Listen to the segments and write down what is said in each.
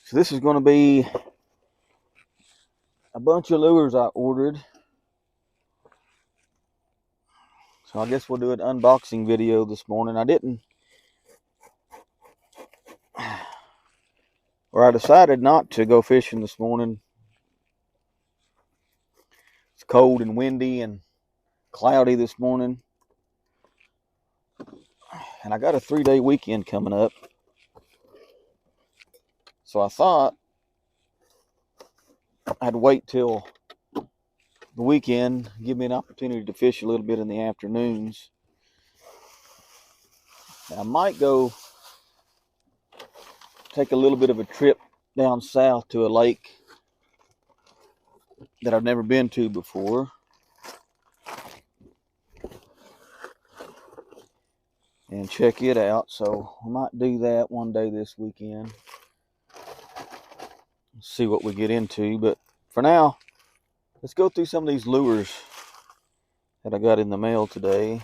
So this is going to be a bunch of lures I ordered. So I guess we'll do an unboxing video this morning. I decided not to go fishing this morning. It's cold and windy and cloudy this morning. And I got a 3-day weekend coming up. So I thought I'd wait till the weekend, give me an opportunity to fish a little bit in the afternoons. Now, I might go take a little bit of a trip down south to a lake that I've never been to before. And check it out. So I might do that one day this weekend. See what we get into. But for now, let's go through some of these lures that I got in the mail today.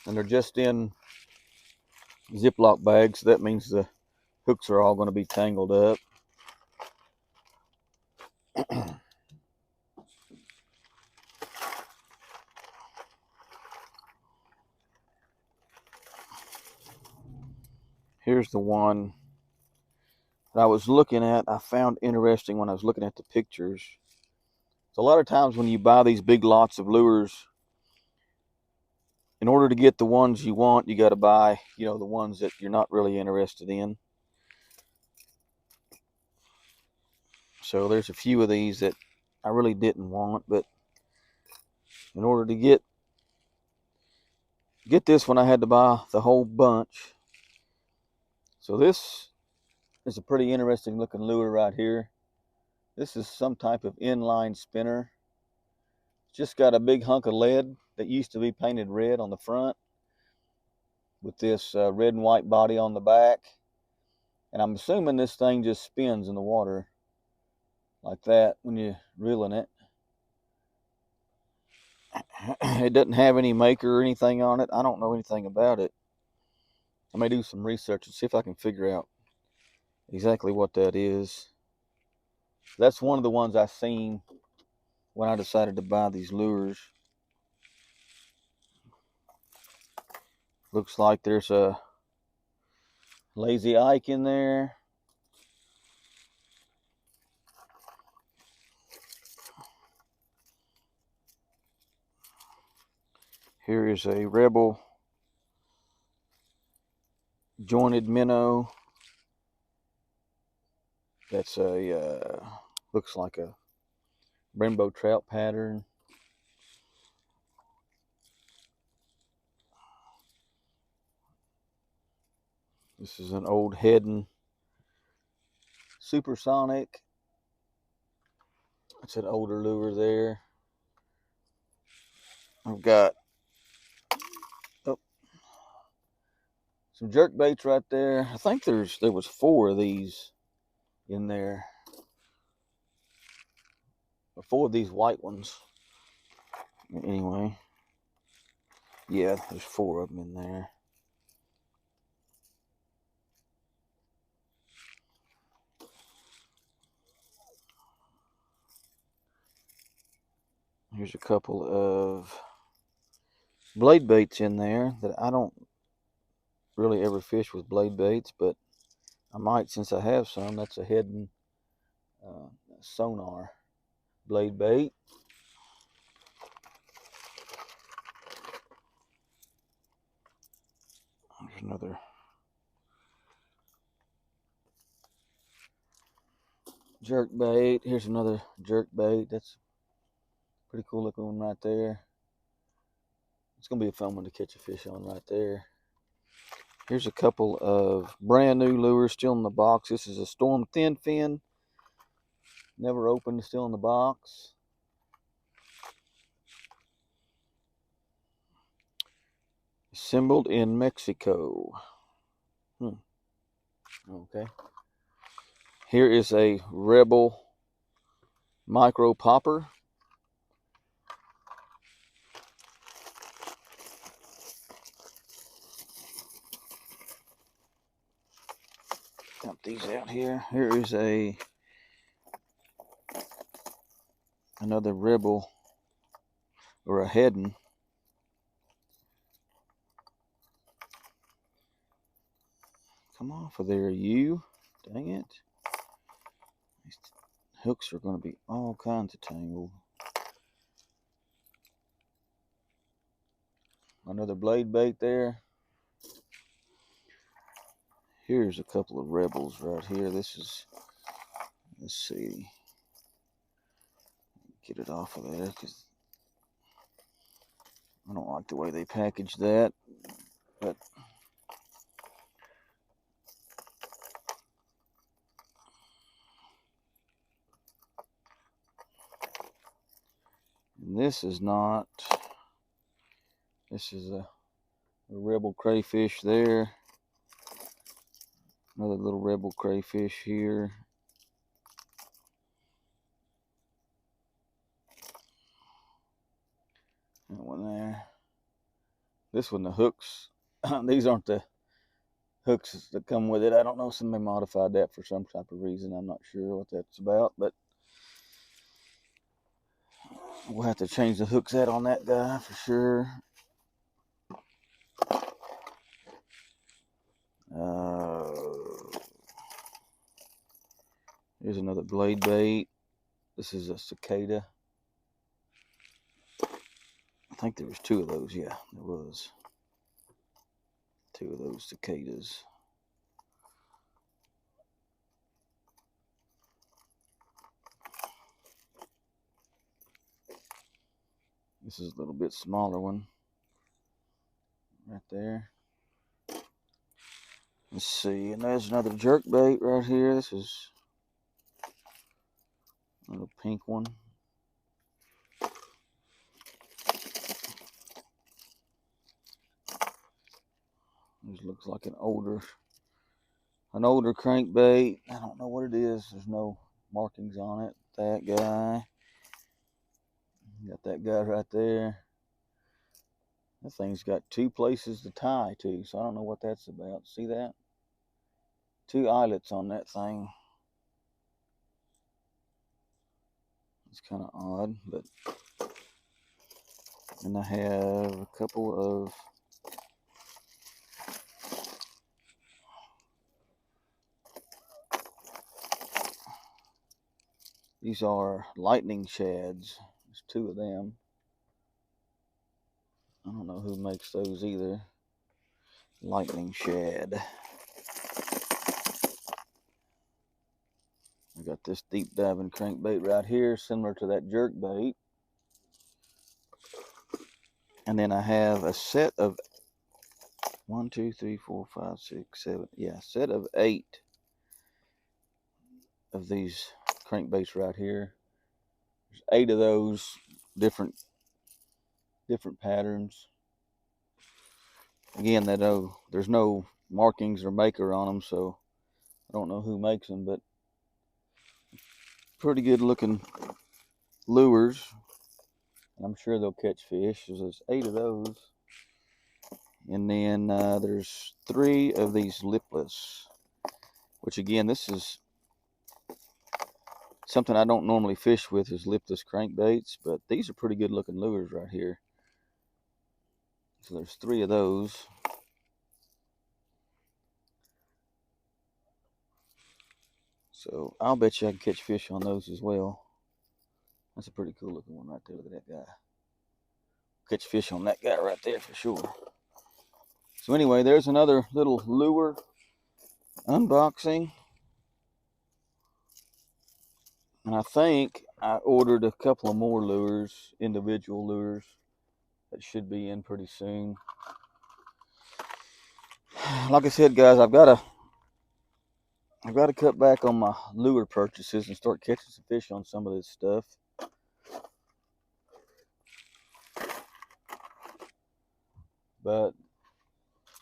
And they're just in Ziploc bags. So that means the hooks are all going to be tangled up. Here's the one that I was looking at. I found interesting when I was looking at the pictures. So a lot of times when you buy these big lots of lures, in order to get the ones you want, you got to buy, the ones that you're not really interested in. So there's a few of these that I really didn't want, but in order to get this one, I had to buy the whole bunch. So this is a pretty interesting looking lure right here. This is some type of inline spinner. It's just got a big hunk of lead that used to be painted red on the front with this red and white body on the back. And I'm assuming this thing just spins in the water like that when you're reeling it. It doesn't have any maker or anything on it. I don't know anything about it. I may do some research and see if I can figure out exactly what that is. That's one of the ones I seen when I decided to buy these lures. Looks like there's a Lazy Ike in there. Here is a Rebel jointed minnow. That's a looks like a rainbow trout pattern. This is an old Heddon Supersonic. That's an older lure there. I've got some jerk baits right there. I think there was 4 of these in there. 4 of these white ones. Anyway, yeah, there's 4 of them in there. Here's a couple of blade baits in there that I don't really ever fish with blade baits, but I might since I have some. That's a Heddon Sonar blade bait. There's another jerk bait. Here's another jerk bait. That's a pretty cool looking one right there. It's going to be a fun one to catch a fish on right there. Here's a couple of brand new lures still in the box. This is a Storm Thin Fin. Never opened, still in the box. Assembled in Mexico. Okay. Here is a Rebel Micro Popper. Got these out here. Here is another rebel or a heading. Come off of there, you. Dang it. These hooks are going to be all kinds of tangled. Another blade bait there. Here's a couple of rebels right here. This is, let's see. Get it off of there because I don't like the way they package that. But and this is not. This is a rebel crayfish there. Another little rebel crayfish here. That one there. This one, the hooks. These aren't the hooks that come with it. I don't know. Somebody modified that for some type of reason. I'm not sure what that's about, but we'll have to change the hooks out on that guy for sure. Here's another blade bait. This is a cicada. I think there was two of those. Yeah, there was two of those cicadas. This is a little bit smaller one right there. Let's see, and there's another jerk bait right here. This is another pink one. This looks like an older crankbait. I don't know what it is. There's no markings on it. That guy. Got that guy right there. That thing's got two places to tie to, so I don't know what that's about. See that? Two eyelets on that thing. It's kind of odd, but then I have a couple of these are lightning shads. There's two of them. I don't know who makes those either. Lightning shad. I got this deep diving crankbait right here, similar to that jerk bait. And then I have a set of 1, 2, 3, 4, 5, 6, 7. Yeah, set of 8 of these crankbaits right here. There's 8 of those different patterns. Again, there's no markings or maker on them, so I don't know who makes them, but pretty good looking lures. I'm sure they'll catch fish. There's 8 of those. And then there's 3 of these lipless, which again, this is something I don't normally fish with, is lipless crankbaits, but these are pretty good looking lures right here. So there's 3 of those. So I'll bet you I can catch fish on those as well. That's a pretty cool looking one right there. Look at that guy. Catch fish on that guy right there for sure. So anyway, there's another little lure unboxing. And I think I ordered a couple of more lures, individual lures, that should be in pretty soon. Like I said, guys, I've got to cut back on my lure purchases and start catching some fish on some of this stuff. But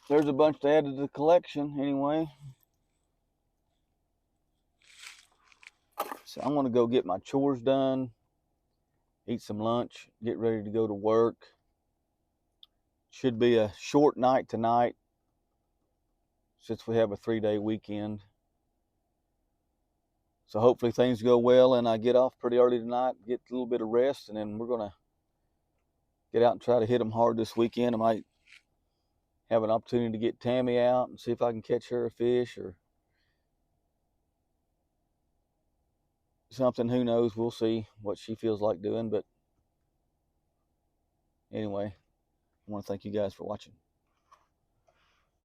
there's a bunch to add to the collection anyway. So I'm going to go get my chores done, eat some lunch, get ready to go to work. Should be a short night tonight since we have a 3-day weekend. So hopefully things go well and I get off pretty early tonight, get a little bit of rest, and then we're going to get out and try to hit them hard this weekend. I might have an opportunity to get Tammy out and see if I can catch her a fish or something. Who knows? We'll see what she feels like doing. But anyway, I want to thank you guys for watching.